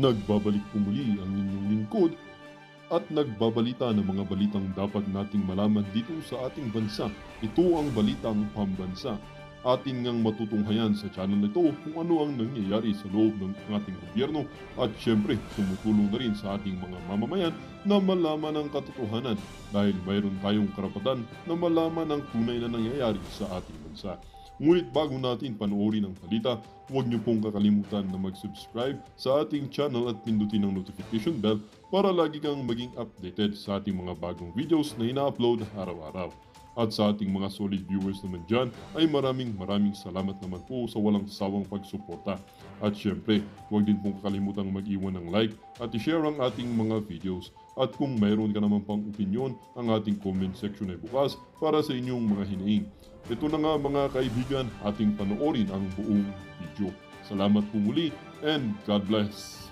Nagbabalik po muli ang inyong lingkod at nagbabalita ng mga balitang dapat nating malaman dito sa ating bansa. Ito ang Balitang Pambansa. Ating ngang matutunghayan sa channel nito kung ano ang nangyayari sa loob ng ating gobyerno at syempre tumutulong na rin sa ating mga mamamayan na malaman ang katotohanan dahil mayroon tayong karapatan na malaman ang tunay na nangyayari sa ating bansa. Ngunit bago natin panoorin ang balita, huwag niyo pong kakalimutan na mag-subscribe sa ating channel at pindutin ang notification bell para lagi kang maging updated sa ating mga bagong videos na ina-upload araw-araw. At sa ating mga solid viewers naman dyan ay maraming salamat naman po sa walang sawang pagsuporta. At syempre, huwag din pong kakalimutan mag-iwan ng like at i-share ang ating mga videos. At kung mayroon ka naman pang opinion, ang ating comment section ay bukas para sa inyong mga hinaing. Ito na nga mga kaibigan, ating panoorin ang buong video. Salamat po muli and God bless!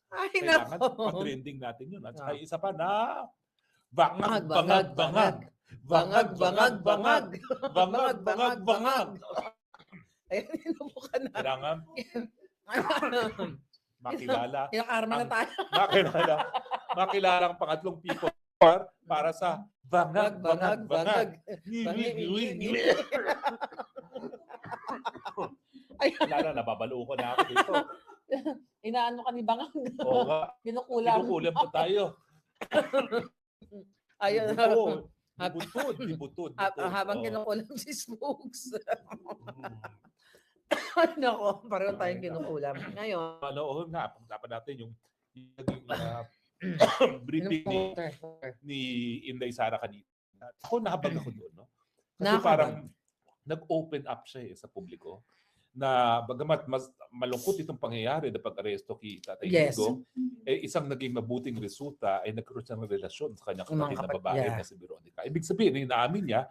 Ay, Kailangan nako. pa-trending natin yun. At saka Ah. isa pa na bangag, Bangag, bangag, bangag. bangag, bangag. Bangag, bangag, bangag. Ayun, inupo ka na. Kailangan makilala. Ilang arma na ang- tayo. Makilala ang pangatlong people para sa bangag, bangag, bangag. Ay, Lala, nababalo ko na ako dito. inaano ka ni Bangag. Oo nga, Kinukulam. kinukulam po tayo. Ayun. Di butod. Habang Oo. kinukulam si Spokes. Mm. Ay, nako. Pareho tayong kinukulam. Ngayon. Oo nga, pag-usapan natin yung naging briefing ni Inday Sara kanina. Ako nahabag ako doon, no? Kasi Nakakabag. parang nag-open up siya sa publiko na bagamat mas malungkot itong pangyayari na pag-aresto kay Tatay Yes. Digo, isang naging mabuting resulta ay nagkaroon siya ng relasyon sa kanyang Yung mga kapatid na kapatid, babae yeah. na si Veronica. Ibig sabihin, inaamin niya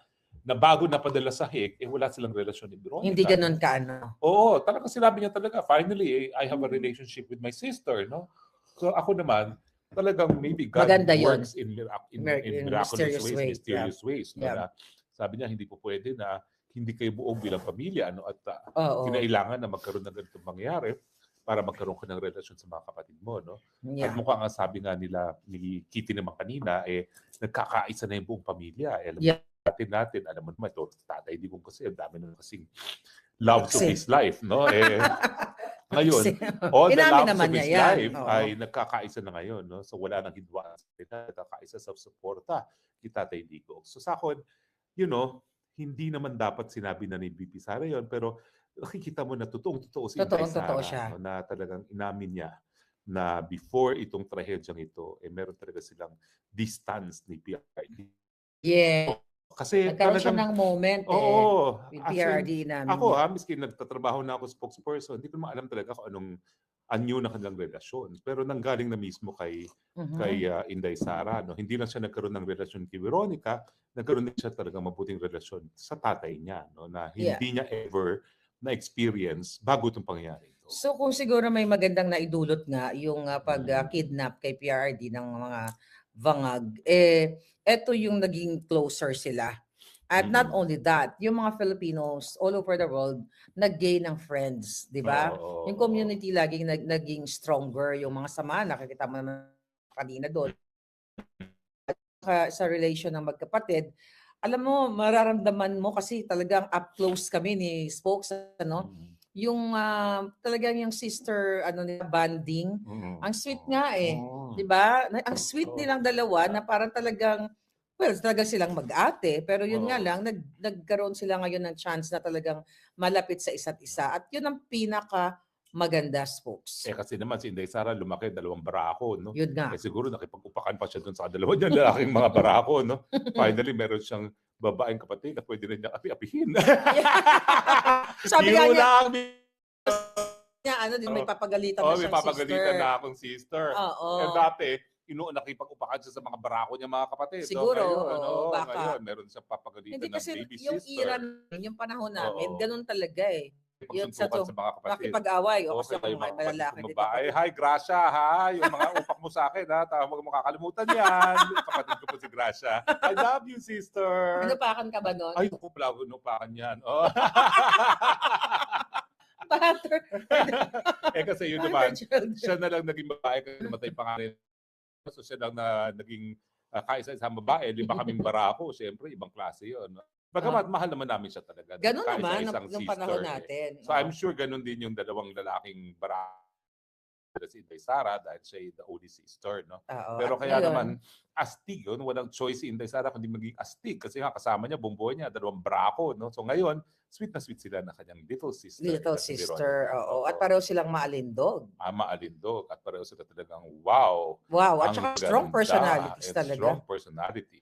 na bago napadala sa HEC, wala silang relasyon ni Veronica. Hindi ganun kaano. Oo, talaga sinabi niya talaga, finally, I have a relationship with my sister, no? So ako naman, talagang maybe God Maganda yun. works in In miraculous mysterious ways, ways, mysterious ways. No? Yeah. Na, sabi niya, hindi po pwede na hindi kayo buong bilang pamilya ano, at Oo. kinailangan na magkaroon ng ganitong mangyari para magkaroon ka ng relasyon sa mga kapatid mo. No? Yeah. At mukhang ang sabi nga nila ni Kitty naman kanina, nagkakaisa na yung buong pamilya. Alam Yeah. natin, alam mo naman, ito, Tatay Digong kasi, ang dami na kasing love to Kasi- his life. No? Ngayon, Kasi- all the Inamin loves naman of his niya yan. life Oo. ay nagkakaisa na ngayon. No? So wala nang hidwaan sa kanila, nagkakaisa sa suporta kay Tatay Digong. So sa akin, hindi naman dapat sinabi na ni BP Sara yun, pero nakikita mo na totoong-totoo si Inday Sara. Totoong-totoo siya. No, na talagang inamin niya na before itong trahedyang ito, meron talaga silang distance ni PRD. Yeah. Kasi Nagkaroon siya talagang, ng moment oo, with as in, PRD namin. ako miski nagtatrabaho na ako spokesperson, hindi ko naman alam talaga kung anong anyo na kanilang relasyon. Pero nanggaling na mismo kay Inday Sara. No? Hindi lang siya nagkaroon ng relasyon kay Veronica, nagkaroon din siya talagang mabuting relasyon sa tatay niya. No? Na hindi niya ever na-experience bago itong pangyayari ito. So kung siguro may magandang naidulot nga yung pag-kidnap kay PRD ng mga Bangag, eto yung naging closer sila. At not only that, yung mga Filipinos all over the world nag-gain ng friends, di ba? Oo. Yung community laging naging stronger, yung mga sama, nakikita mo naman kanina doon. Sa relation ng magkapatid, alam mo, mararamdaman mo kasi talagang up close kami ni Spokes, ano? Yung talagang yung sister nila bonding, ang sweet nga 'di ba? Ang sweet nilang dalawa na parang talagang talagang silang mag-ate, pero yun nga lang nagkaroon sila ngayon ng chance na talagang malapit sa isa't isa at yun ang pinaka maganda, Spokes. Kasi naman si Inday Sara lumaki 2 barako, no? Yun nga. Siguro nakipag-upakan pa siya doon sa dalawa niya lalaking mga barako, no? Finally meron siyang babaeng kapatid na pwede rin niya api-apihin. Sabi nga niya, lang, may papagalitan na may siyang papagalitan sister. na akong sister. Oo. Dati, nakipag-upakan siya sa mga barako niya mga kapatid. Siguro, ngayon, baka. Ngayon, meron siyang papagalitan Hindi ng kasi baby yung sister. era namin, yung panahon namin, Oo. ganun talaga Yun sa pagsuntukan sa mga kapatid. makipag-away. O kasi Okay, ako yung mga malalaki kapatid din kong babae. kapatid. Hi, Gracia, ha? Yung mga upak mo sa akin, ha? Huwag mo kakalimutan yan. Kapatid ko po si Gracia. I love you, sister. Inupakan ka ba nun? Ay, naku, plago, inupakan yan. Oh. Butter. Kasi yun naman, siya na lang naging babae kasi namatay pa nga rin. So siya lang na naging kaisa-isang babae, 5 kaming barako. Siyempre, ibang klase yun. Bagamat mahal naman namin siya talaga. Ganun naman Kaisa-isang nung sister, panahon natin. So I'm sure ganun din yung dalawang lalaking barako. Si Inday Sara dahil siya the only sister, no? Pero At kaya ngayon, naman, astig yun. Walang choice si Inday Sara kundi maging astig. Kasi nga kasama niya, buong buhay niya, 2 brako, no? So ngayon, sweet na sweet sila na kanyang little sister. little si sister. Veronica. Oo. At pareho silang maalindog. Maalindog. At pareho sila talagang wow. Wow. At Ang saka strong ganda personalities and talaga. strong personality.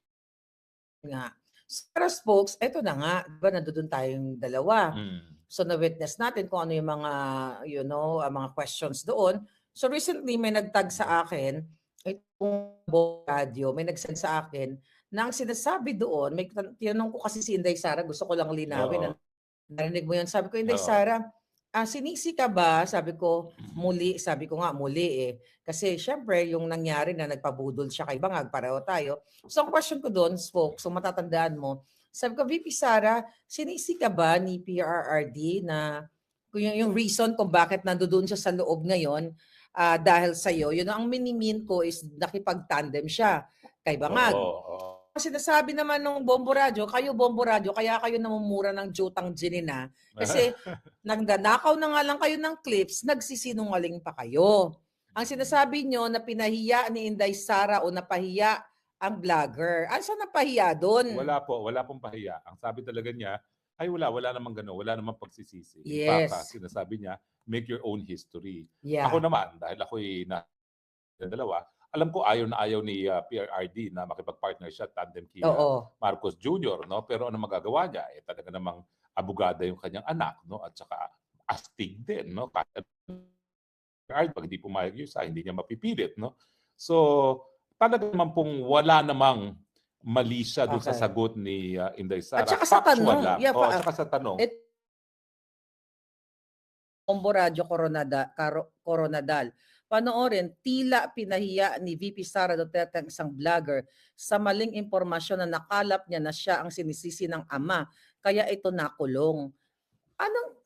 Nga. Pero folks, eto na nga. Diba nandoon tayong dalawa. So na-witness natin kung ano yung mga, mga questions doon. So recently may nagtag sa akin, itong radio, may nagsend sa akin na ang sinasabi doon, may tinanong ko kasi si Inday Sara, gusto ko lang linawin. Narinig mo yun? Sabi ko, Inday Sara, sinisi ka ba? Sabi ko, muli. Sabi ko nga, muli eh. Kasi syempre, yung nangyari na nagpabudol siya kay Bangag, pareho tayo. So ang question ko doon, folks, so matatandaan mo, sabi ko, VP Sara, sinisi ka ba ni PRRD na yung reason kung bakit nandoon siya sa loob ngayon dahil sa'yo, yun ang minimin ko is nakipag-tandem siya kay Bangag. Sinasabi naman nung Bombo Radyo, kayo Bombo Radyo, kaya kayo namumura ng Jutang Ginina. Kasi nagnanakaw na nga lang kayo ng clips, nagsisinungaling pa kayo. Ang sinasabi nyo na pinahiya ni Inday Sara o napahiya ang vlogger. Ano sa napahiya doon? Wala pong pahiya. Ang sabi talaga niya, ay wala namang gano'n, wala namang pagsisisi. In Yes. fact, sinasabi niya, make your own history. Yeah. Ako naman, dahil ako'y dalawa, alam ko ayaw na ayaw ni PRRD na makipag-partner siya tandem kay Marcos Jr., no? Pero ano magagawa niya? Talaga namang abogada yung kanyang anak, no? At saka astig din, no? Pag hindi pumayag yun sa hindi niya mapipilit, no? So, talaga naman pong wala namang mali siya doon sa sagot ni Inday Sara. At saka sa tanong. At saka sa tanong. Bombo Radyo Coronadal. Panoorin, tila pinahiya ni VP Sara Duterte ang isang vlogger sa maling impormasyon na nakalap niya na siya ang sinisisi ng ama. Kaya ito nakulong. Anong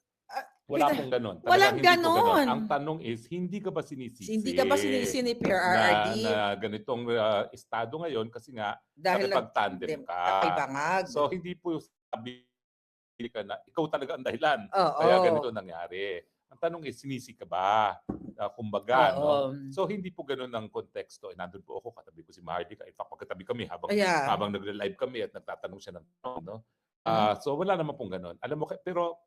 wala pong ganon. Walang ganon. Ang tanong is, hindi ka ba sinisisi? Hindi ka ba sinisisi ni PRRD? Na ganitong estado ngayon kasi nga dahil nakipag-tandem ka. Kay Bangag. So, hindi po sabi ka na ikaw talaga ang dahilan. Kaya ganito nangyari. Ang tanong is, sinisi ka ba? Kumbaga, no? So, hindi po ganon ang konteksto. Nandun po ako, katabi ko si Maharlika. In fact, magkatabi kami habang nagla-live kami at nagtatanong siya ng tanong, no? So, wala naman pong ganon. Alam mo, pero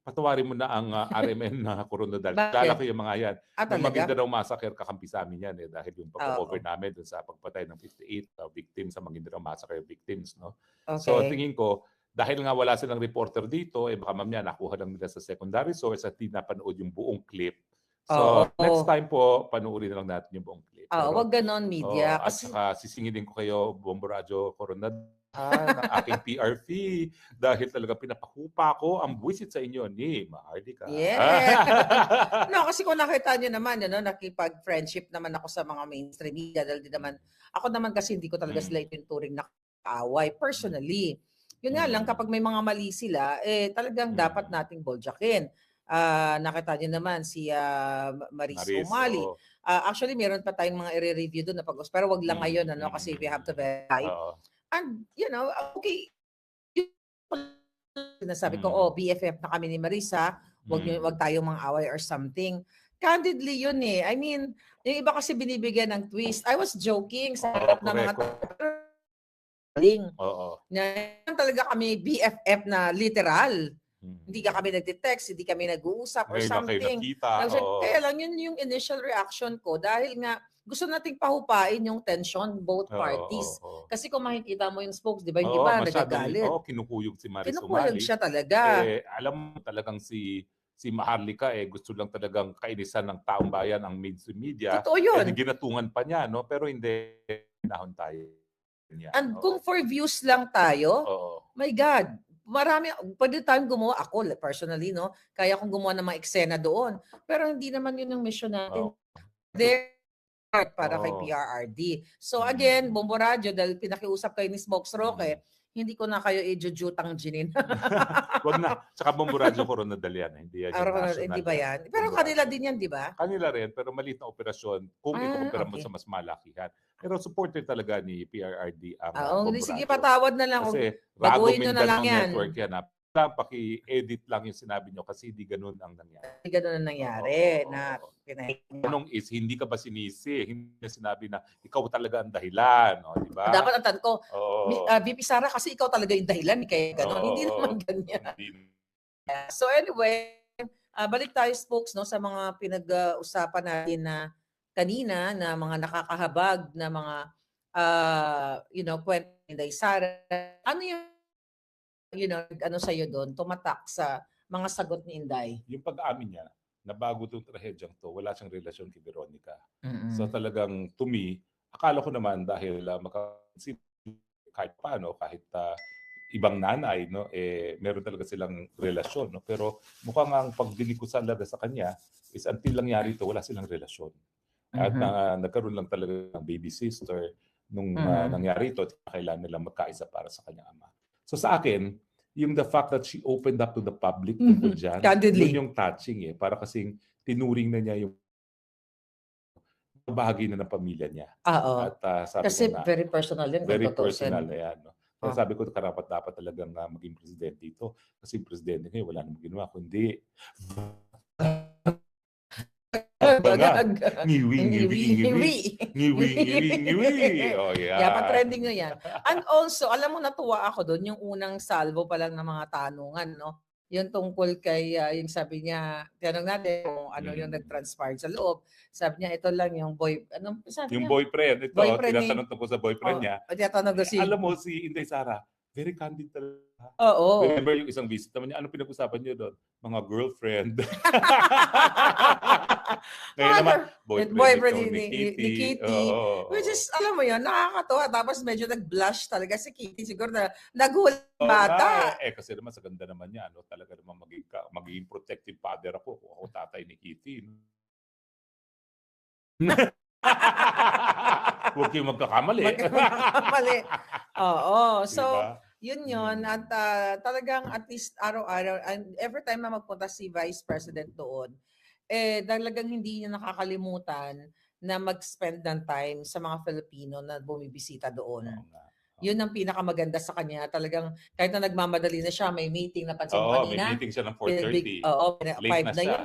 patawarin mo na ang RMN na Coronadal. Lala ko yung mga yan. Yung Maguindanao Massacre, kakampi sa amin yan. Dahil yung pag-cover namin dun sa pagpatay ng 58 victims sa Maguindanao Massacre victims. No? Okay. So tingin ko, dahil nga wala silang reporter dito, baka mamaya nakuha lang nila sa secondary source at di napanood yung buong clip. So next time po, panoorin na lang natin yung buong clip. Wag ganon media. At saka sisingilin ko kayo, Bombo Radyo Coronadal, ng aking PR fee dahil talaga pinapakupa ko ang buwisit sa inyo ni Maharlika. Yeah. No, kasi kung nakita niyo naman, nakipag-friendship naman ako sa mga mainstream media dahil ako naman kasi hindi ko talaga sila itinuturing na kaaway personally. Yun nga lang, kapag may mga mali sila, talagang dapat nating boljakin. Nakita niyo naman si Maris Umali. Actually, meron pa tayong mga i-review doon na pag-us. Pero wag lang ngayon, kasi we have to verify. And, okay. Sinasabi ko, BFF na kami ni Marisa, wag tayong mga away or something. Candidly yun eh. I mean, yung iba kasi binibigyan ng twist. I was joking sa harap ng mga na talaga kami BFF na literal. Hindi ka kami nagte-text, hindi kami nag-uusap or something. Kaya lang yun yung initial reaction ko dahil nga gusto nating pahupain yung tension both parties. Kasi kung makikita mo yung spokes, di ba, yung iba nagagalit. Kinukuyog si Maris Umali. Kinukuyog siya talaga. Alam mo talagang si Maharlika gusto lang talagang kainisan ng taong bayan ang mainstream media. Totoo yun. Ginatungan pa niya, no? Pero hindi nahon tayo. And kung for views lang tayo, my God, marami, pwede tayong gumawa, ako personally, no? Kaya kong gumawa ng mga eksena doon. Pero hindi naman yun ang mission natin. Oo. There para kay Oo. PRRD. So again, Bombo Radio, dahil pinakiusap kayo ni Smokes Roque, hindi ko na kayo i-jutang ginin. Wag na. Tsaka Bombo Radio Coronadal yan. Hindi yan yung national. Hindi ba yan? Pero Bombo kanila Radio. din yan, di ba? Kanila rin, pero maliit na operasyon kung ikukumpara mo okay. sa mas malakihan. Pero supporter talaga ni PRRD ang Bombo Sige, Radio. patawad na lang. Kasi baguhin nyo na lang Mindanao yan. Network yan. Paki-edit lang yung sinabi nyo kasi hindi ganun ang nangyari. Hindi ganun ang nangyari. Tanong is, hindi ka ba sinisi? Hindi na sinabi na ikaw talaga ang dahilan. O, diba? Dapat ang tanong ko, VP Sara, kasi ikaw talaga yung dahilan. Kaya ganun. Hindi naman ganyan. So anyway, balik tayo, Spokes, no, sa mga pinag-usapan natin na kanina na mga nakakahabag na mga kwento ni Inday Sara. Ano yung ano sa'yo doon, tumatak sa mga sagot ni Inday? Yung pag-amin niya, na bago itong trahedyang to, wala siyang relasyon kay Veronica. So talagang, to me, akala ko naman dahil kahit paano, kahit ibang nanay, no, meron talaga silang relasyon. No? Pero mukhang ang pagdinig ko sa kanya is until nangyari ito, wala silang relasyon. At nagkaroon lang talaga ng baby sister nung nangyari ito at kailangan nilang magkaisa para sa kanyang ama. So sa akin, yung the fact that she opened up to the public tungkol dyan, yun yung touching Para kasing tinuring na niya yung bahagi na ng pamilya niya. At sabi kasi ko na, very personal yun. Very personal na yan. No? Kaya sabi ko, dapat talagang maging presidente ito. Kasi yung presidente ngayon, wala namang ginawa. Kundi, ngiwi. Oh, yeah. Yeah, pa-trending na yan. And also, alam mo, natuwa ako doon, yung unang salvo pa lang ng mga tanungan, no? Yung tungkol kay, yung sabi niya, tinanong natin kung ano yung nag-transpire sa loob. Sabi niya, ito lang yung boyfriend. Ito, tinatanong tungkol sa boyfriend niya. Tinatanong ko alam mo, si Inday Sara, very candid talaga. Oo. Remember yung isang visit naman niya, ano pinag-usapan niyo doon? Mga girlfriend. Ngayon naman, boyfriend ni Kitty. Which is, alam mo yun, nakakatawa. Tapos medyo nag-blush talaga si Kitty. Siguro na nagulat bata. Kasi naman sa ganda naman niya, no? Talaga naman magiging protective father ako kung ako tatay ni Kitty. Huwag kayong magkakamali. Oo. So, diba? Yun. At talagang at least araw-araw, and every time na magpunta si Vice President doon, talagang hindi niya nakakalimutan na mag-spend ng time sa mga Filipino na bumibisita doon. Yun ang pinakamaganda sa kanya. Talagang kahit na nagmamadali na siya, may meeting na pansin kanina. May meeting siya ng 4:30. 5 na yun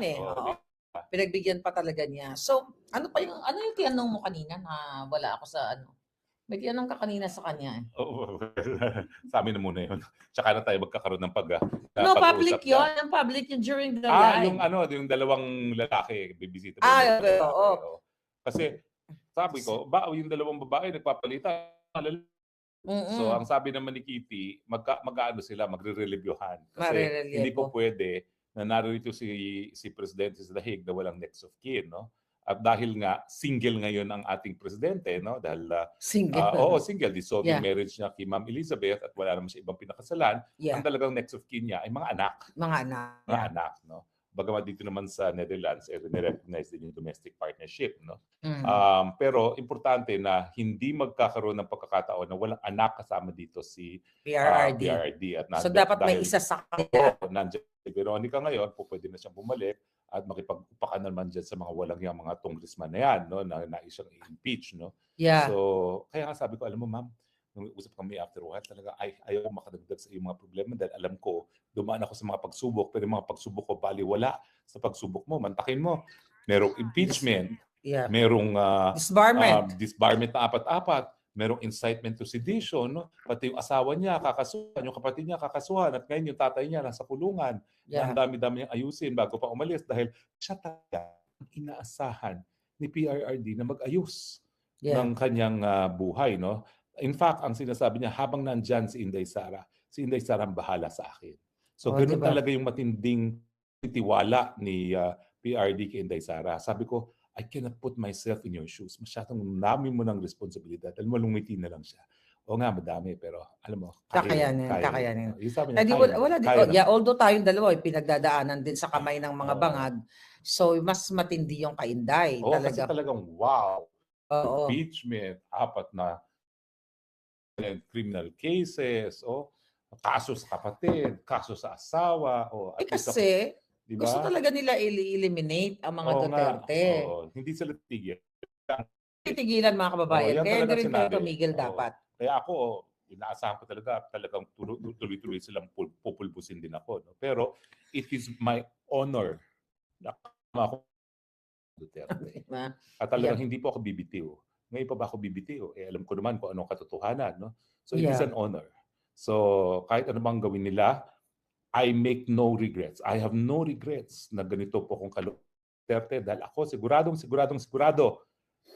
Pinagbigyan pa talaga niya. So, ano yung tinanong mo kanina na wala ako sa ano? May tinanong ka kanina sa kanya Sa amin na muna yun. Tsaka na tayo magkakaroon ng No, public yun. Yung public yun during the live. Yung dalawang lalaki, bibisita. Oo. Kasi, sabi ko, yung dalawang babae nagpapalitan. So, ang sabi naman ni Kitty, mag-ano sila, magre-relivyuhan. Kasi hindi po pwede na narito si Presidente sa dahig na walang next of kin, no? At dahil nga single ngayon ang ating presidente, no? Dahil single, dissolved yung marriage niya kay Ma'am Elizabeth at wala naman siya ibang pinakasalan. Ang talagang next of kin niya ay mga anak. Mga anak, no? Bagamat dito naman sa Netherlands, recognize din yung domestic partnership, no? Pero importante na hindi magkakaroon ng pagkakataon na walang anak kasama dito si PRRD. At so dapat may isa sa kanya. Nandiyan si Veronica ngayon, pwede na siyang bumalik at makipag-upakan naman dyan sa mga walang yung mga congressman na yan, no? Na isang i-impeach, no? Yeah. So, kaya nga sabi ko, alam mo ma'am, nung usap kami after a while, talaga ayaw makadagdag sa iyong mga problema dahil alam ko, dumaan ako sa mga pagsubok, pero yung mga pagsubok ko baliwala sa pagsubok mo. Mantakin mo, merong impeachment, merong disbarment na apat-apat, merong incitement to sedition, no? Pati yung asawa niya kakasuhan, yung kapatid niya kakasuhan, at ngayon yung tatay niya nasa kulungan. Ang dami-dami niyang ayusin bago pa umalis dahil siya talaga ang inaasahan ni PRRD na mag-ayos ng kanyang buhay, no? In fact, ang sinasabi niya, habang nandyan si Inday Sara ang bahala sa akin. So, ganoon talaga yung matinding tiwala ni PRRD kay Inday Sara. Sabi ko, I cannot put myself in your shoes. Masyadong namin mo ng responsibilidad. Alam mo, lumiti na lang siya. Oo nga, madami. Pero alam mo, Kakayanin, kaya. kakayanin. Yung sabi niya, Hindi, kaya wala naman, din. kaya naman. Yeah, although tayong dalawa ay pinagdadaanan din sa kamay ng mga Oo. bangag, so mas matindi yung Ka-Inday. Oo, kasi Talaga. talagang wow. Oo. Impeachment, 4 na criminal cases, kaso sa kapatid, kaso sa asawa, at least Kasi di gusto ba? talaga nila eliminate ang mga Oo nga, Duterte. hindi sila titigil. Titigilan mga kababayan. yan Kaya hindi talaga rin tayo sinabi. tumigil Oo. dapat. Kaya ako, inaasahan ko talagang tuloy-tuloy silang pupulbusin din ako. No? Pero it is my honor na kasama ako Duterte. At talagang hindi po ako bibitiw. Ngayon pa ba ako bibitiw? Alam ko naman kung anong katotohanan. No? So it is an honor. So kahit ano bang gawin nila, I make no regrets. I have no regrets na ganito po kung Duterte dahil ako sigurado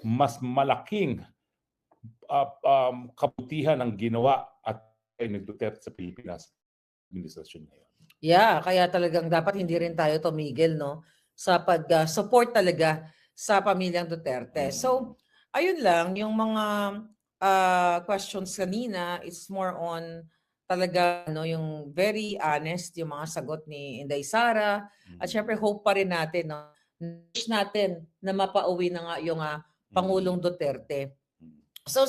mas malaking kabutihan ang ginawa at ni Duterte sa Pilipinas administrasyon ngayon. Yeah, kaya talagang dapat hindi rin tayo tumigil no sa pag-support talaga sa pamilyang Duterte. So, ayun lang yung mga questions kanina, it's more on talaga yung very honest yung mga sagot ni Inday Sara at syempre hope pa rin natin no wish natin na mapauwi na nga yung Pangulong Duterte. So,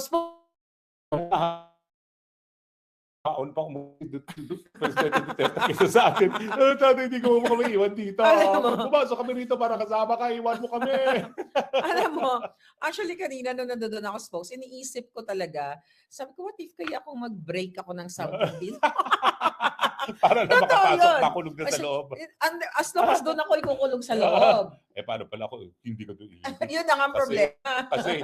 Kaon pa Presidente Duterte kaysa sa atin. Tatay, hindi ko kami iwan dito. Pumasok kami rito para kasama ka, iwan mo kami. Alam mo, actually kanina nung nandoon ako, Spokes, iniisip ko talaga, sabi ko, what if kaya akong mag-break ako ng something din? Para na makapasok, makulog na sa loob. As long as doon ako ikukulong sa loob. Paano pala ako, hindi ka doon Yun na nga ang problema. Kasi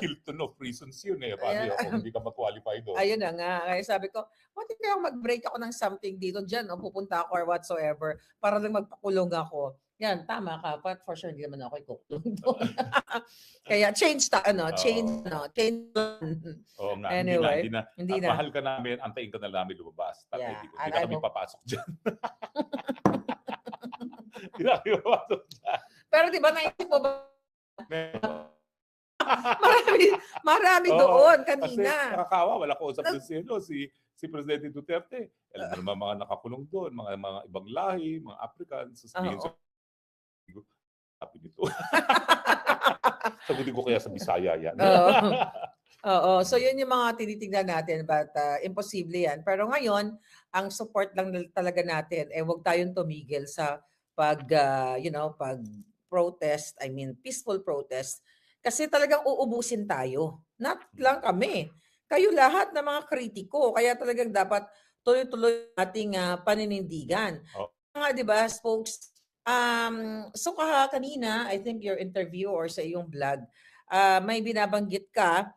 Hilton of prisons yun Paano kung hindi ka mag-qualify doon? Ayun na nga. Kaya sabi ko, what if kaya mag-break ako ng something dito dyan, pupunta ako or whatsoever, para lang magpakulong ako. Yan, tama ka. But for sure, hindi naman ako ikukulong doon. Kaya change. Oo nga, Anyway, hindi na. Mahal ka namin, antayin ka na namin lumabas. Hindi na kami papasok dyan. Hindi na kami papasok dyan. Pero di ba naisip mo ba? marami doon kanina. Kasi nakakawa, wala ko usap si Presidente Duterte. Alam mo naman mga nakakulong doon, mga ibang lahi, mga Africans. Sabi nito. Sagutin ko kaya sa Bisaya yan. Oo. So yun yung mga tinitingnan natin but imposible yan. Pero ngayon, ang support lang talaga natin huwag tayong tumigil sa pag protest, peaceful protest kasi talagang uubusin tayo. Not lang kami. Kayo lahat na mga kritiko. Kaya talagang dapat tuloy-tuloy ating paninindigan. Nga 'di ba, Spokes? So kanina, I think your interview or sa iyong vlog, may binabanggit ka,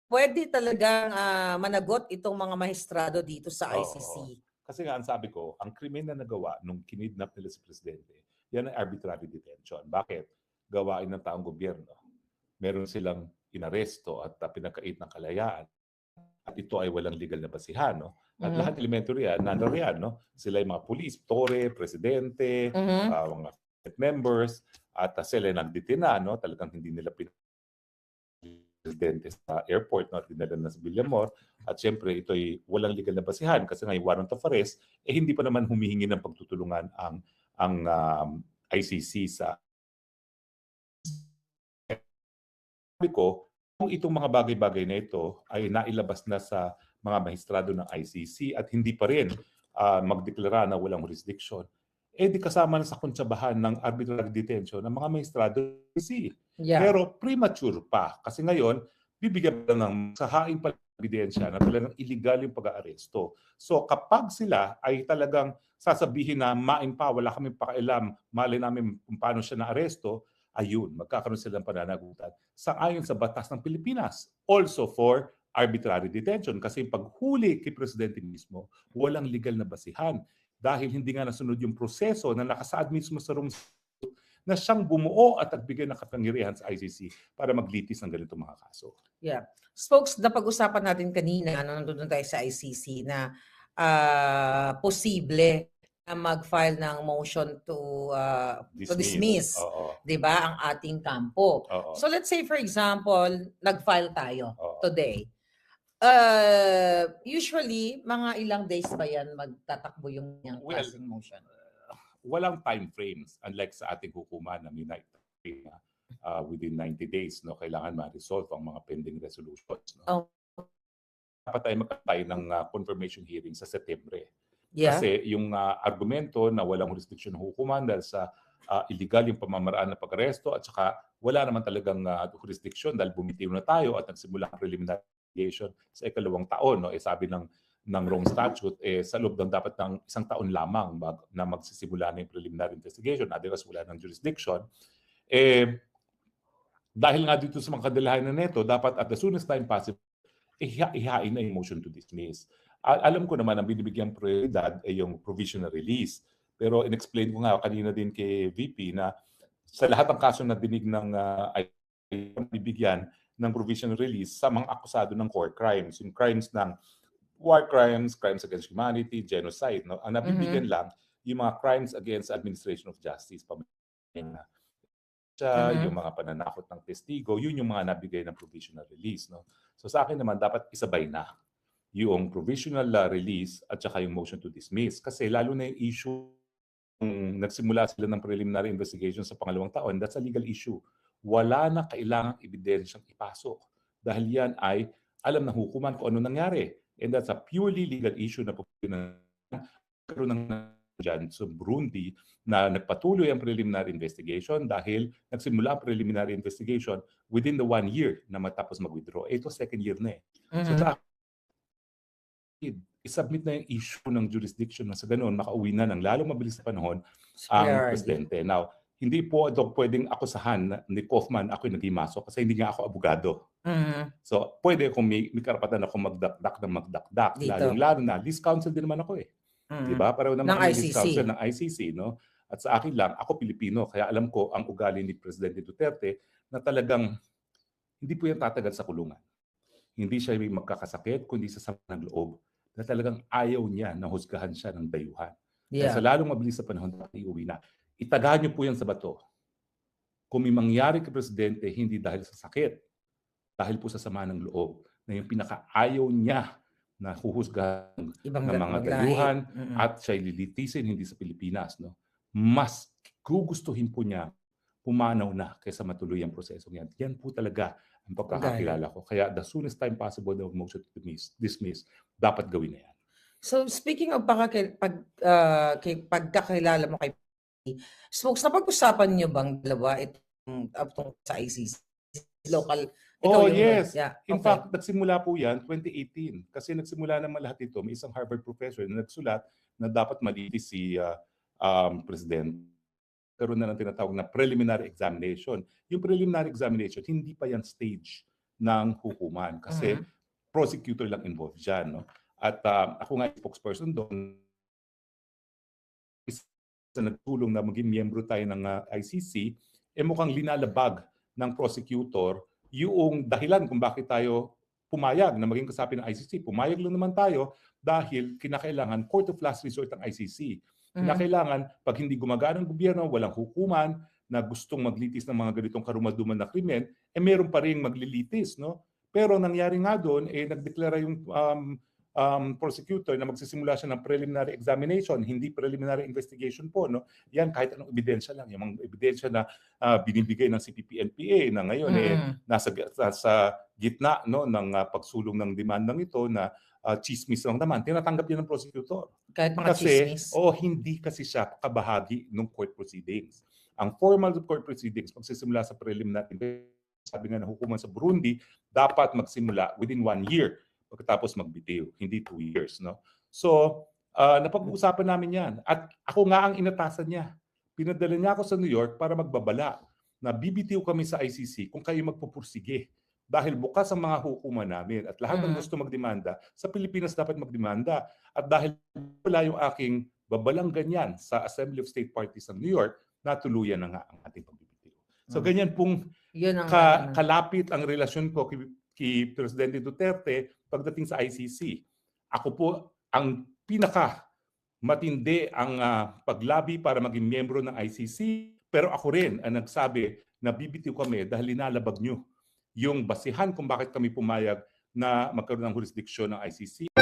pwede talagang managot itong mga maestrado dito sa ICC. Kasi nga, ang sabi ko, ang krimen na nagawa nung kinidnap nila si Presidente, yan ay arbitrary detention. Bakit? Gawain ng taong gobyerno. Meron silang inaresto at pinakait ng kalayaan. At ito ay walang legal na basihan. No? At lahat elementary yan, nandoon no? Sila yung mga police, tore, presidente, mga members, at sila nagdetina, no? Talagang hindi nila presidente sa airport, no? Dinala na sa Villamor. At syempre, ito ay walang legal na basihan kasi nga yung warrant of arrest, hindi pa naman humihingi ng pagtutulungan ang ICC sa... Sabi ko, kung itong mga bagay-bagay na ito ay nailabas na sa mga maestrado ng ICC at hindi pa rin magdeklara na walang jurisdiction, di kasama na sa kontsabahan ng arbitrary detention ng mga maestrado ng ICC. Yeah. Pero premature pa. Kasi ngayon, bibigyan pa ng sahain pa ebidensya na talagang illegal yung pag-aaresto. So kapag sila ay talagang sasabihin na main pa, wala kami pakialam, mali namin kung paano siya na-aresto, ayun, magkakaroon sila ng pananagutan sang-ayon sa batas ng Pilipinas. Also for arbitrary detention. Kasi paghuli kay Presidente mismo, walang legal na basihan. Dahil hindi nga nasunod yung proseso na nakasaad mismo sa Rome na siyang bumuo at nagbigay ng kapangyarihan sa ICC para maglitis ng ganitong mga kaso. Yeah. Spokes, napag-usapan natin kanina, nandun tayo sa ICC na posible na mag-file ng motion to dismiss, di ba, ang ating kampo. So let's say for example, nag-file tayo today. Usually, mga ilang days ba yan magtatakbo yung Well, klaseng motion? walang time frames unlike sa ating hukuman na may within 90 days, no, kailangan ma-resolve ang mga pending resolutions, no. Oh. Dapat tayo magkatay ng confirmation hearing sa Setyembre. Yeah. Kasi yung argumento na walang jurisdiction ng hukuman dahil sa illegal yung pamamaraan ng pag-aresto at saka wala naman talagang jurisdiction dahil bumitiw na tayo at nagsimula ang preliminary investigation sa ikalawang taon, no. Sabi ng Rome Statute, sa loob ng dapat ng isang taon lamang na magsisimula na yung preliminary investigation, otherwise wala ng jurisdiction. Dahil nga dito sa mga kadalahan na neto, dapat at the soonest time possible, ihain na yung motion to dismiss. Alam ko naman ang binibigyang prioridad ay yung provisional release. Pero in-explain ko nga kanina din kay VP na sa lahat ng kaso na dinig ng bibigyan ng provisional release sa mga akusado ng core crimes. Yung crimes ng war crimes, crimes against humanity, genocide. No? Ang nabibigyan lang yung mga crimes against administration of justice. Yung mga pananakot ng testigo, yun yung mga nabigay ng provisional release. No? So sa akin naman, dapat isabay na yung provisional release at saka yung motion to dismiss. Kasi lalo na yung issue, nagsimula sila ng preliminary investigation sa pangalawang taon, that's a legal issue. Wala na kailangang ebidensyang ipasok. Dahil yan ay alam ng hukuman kung ano nangyari. And that's a purely legal issue na karoon ng dyan sa Burundi na nagpatuloy ang preliminary investigation dahil nagsimula ang preliminary investigation within the 1 year na matapos mag-withdraw. Ito second year na eh. So sa isubmit na yung issue ng jurisdiction na sa ganoon, makauwi na ng lalong mabilis na panahon ang presidente. Now, hindi po ito pwedeng akusahan ni Kaufman ako yung naghimasok kasi hindi nga ako abogado. So, pwede kung may karapatan ako magdakdak. Lalo na, least counsel din naman ako eh. Diba? Pareho naman ng least counsel ng ICC. No? At sa akin lang, ako Pilipino, kaya alam ko ang ugali ni Presidente Duterte na talagang hindi po yan tatagal sa kulungan. Hindi siya may magkakasakit, kundi sa sama ng loob. Na talagang ayaw niya na husgahan siya ng dayuhan. Kaya sa lalong mabilis na panahon, iuwi na. Itaga niyo po yan sa bato. Kung may mangyari kay Presidente, hindi dahil sa sakit, dahil po sa sama ng loob, na yung pinakaayaw niya na huhusgahan ng mga dayuhan at siya'y lilitisin, hindi sa Pilipinas. No? Mas gugustuhin po niya pumanaw na kaysa matuloy ang prosesong yan. Yan po talaga ang pagkakakilala ko. Kaya the soonest time possible na motion to dismiss, dapat gawin na yan. So speaking of pagkakilala mo kay Smokes, napag-usapan niyo bang dalawa itong sa ICC? Local? Yes. Yeah. In fact, nagsimula po yan 2018. Kasi nagsimula naman lahat ito. May isang Harvard professor na nagsulat na dapat malitis si President. Karoon na ng tinatawag na preliminary examination. Yung preliminary examination, hindi pa yan stage ng hukuman. Kasi prosecutor lang involved dyan. No? At ako nga spokesperson doon, sa nagtulong na maging miyembro tayo ng ICC, mukhang linalabag ng prosecutor yung dahilan kung bakit tayo pumayag na maging kasapi ng ICC. Pumayag lang naman tayo dahil kinakailangan court of last resort ng ICC. Kinakailangan, pag hindi gumagana ang gobyerno, walang hukuman na gustong maglitis ng mga ganitong karumaduman na krimen, meron pa rin maglilitis. No? Pero nangyari nga doon, nagdeklara yung prosecutor na magsisimula siya ng preliminary examination, hindi preliminary investigation po. No? Yan kahit anong ebidensya lang. Yung mga ebidensya na binibigay ng CPP-NPA na ngayon nasa gitna no, ng pagsulong ng demandang ito na chismis lang naman. Tinatanggap yan ng prosecutor. Kahit mga chismis? Hindi kasi siya kabahagi ng court proceedings. Ang formal court proceedings, magsisimula sa preliminary investigation, sabi nga ng hukuman sa Burundi, dapat magsimula within 1 year. Pagkatapos magbitiw, hindi 2 years. No? So, napag-uusapan namin yan. At ako nga ang inatasan niya. Pinadala niya ako sa New York para magbabala na bibitiw kami sa ICC kung kayo magpupursige. Dahil bukas ang mga hukuman namin at lahat ng gusto magdemanda, sa Pilipinas dapat magdemanda. At dahil wala yung aking babalang ganyan sa Assembly of State Parties ng New York, natuluyan na nga ang ating pagbibitiw. So ganyan pong kalapit ang relasyon ko kay Presidente Duterte pagdating sa ICC. Ako po ang matindi ang paglabi para maging miyembro ng ICC, pero ako rin ang nagsabi na bibitiw kami dahil linalabag nyo yung basihan kung bakit kami pumayag na magkaroon ng jurisdiction ng ICC.